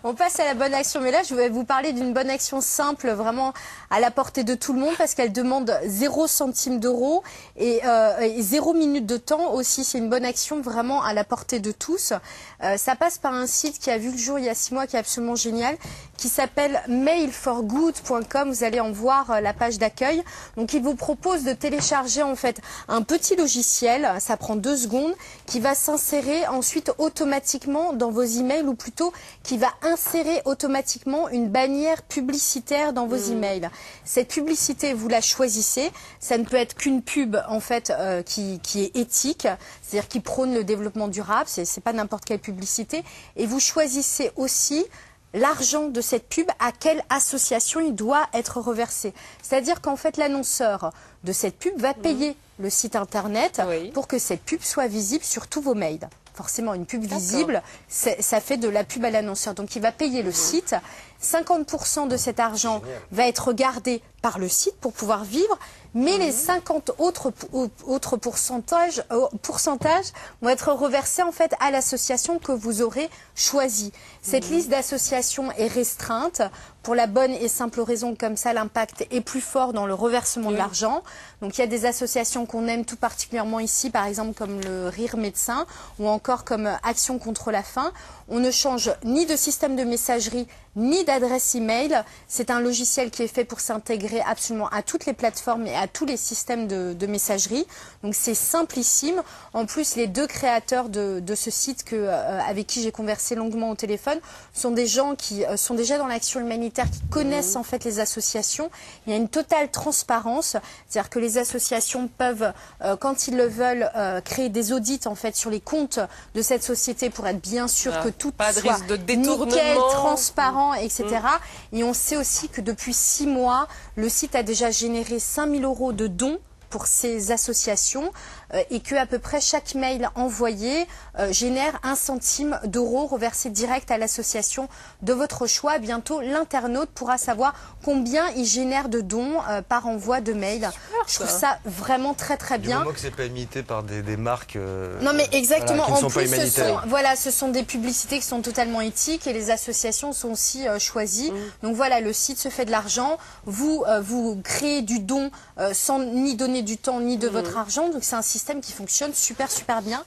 On passe à la bonne action, mais là je vais vous parler d'une bonne action simple, vraiment à la portée de tout le monde, parce qu'elle demande 0 centime d'euros et 0 minute de temps aussi. C'est une bonne action vraiment à la portée de tous. Ça passe par un site qui a vu le jour il y a 6 mois, qui est absolument génial, qui s'appelle mailforgood.com. Vous allez en voir la page d'accueil. Donc il vous propose de télécharger en fait un petit logiciel, ça prend 2 secondes, qui va s'insérer ensuite automatiquement dans vos emails, ou plutôt qui va insérer automatiquement une bannière publicitaire dans vos emails. Cette publicité, vous la choisissez. Ça ne peut être qu'une pub en fait qui est éthique, c'est-à-dire qui prône le développement durable. C'est pas n'importe quelle publicité. Et vous choisissez aussi l'argent de cette pub, à quelle association il doit être reversé. C'est-à-dire qu'en fait, l'annonceur de cette pub va payer le site internet pour que cette pub soit visible sur tous vos mails. Forcément, une pub visible, ça fait de la pub à l'annonceur. Donc, il va payer le site. 50% de cet argent va être gardé par le site pour pouvoir vivre, mais les 50 autres pourcentages vont être reversés en fait à l'association que vous aurez choisie. Cette liste d'associations est restreinte pour la bonne et simple raison, comme ça l'impact est plus fort dans le reversement de l'argent. Donc il y a des associations qu'on aime tout particulièrement ici, par exemple comme le Rire Médecin ou encore comme Action contre la faim. On ne change ni de système de messagerie ni d'adresse email. C'est un logiciel qui est fait pour s'intégrer absolument à toutes les plateformes et à tous les systèmes de messagerie. Donc c'est simplissime. En plus, les 2 créateurs de ce site avec qui j'ai conversé longuement au téléphone sont des gens qui sont déjà dans l'action humanitaire, qui connaissent en fait les associations. Il y a une totale transparence, c'est-à-dire que les associations peuvent, quand ils le veulent, créer des audits en fait sur les comptes de cette société pour être bien sûr que tout soit nickel, transparent, etc. Et on sait aussi que depuis 6 mois, le site a déjà généré 5 000 € de dons pour ces associations et que à peu près chaque mail envoyé génère 1 centime d'euro reversé direct à l'association de votre choix. Bientôt, l'internaute pourra savoir combien il génère de dons par envoi de mail. Je trouve ça vraiment très très bien. Du moment que c'est pas imité par des marques non mais exactement, voilà, qui ne en sont pas plus humanitaires. ce sont des publicités qui sont totalement éthiques et les associations sont aussi choisies. Donc voilà, le site se fait de l'argent, vous créez du don sans ni donner du temps ni de votre argent, donc c'est un système qui fonctionne super bien.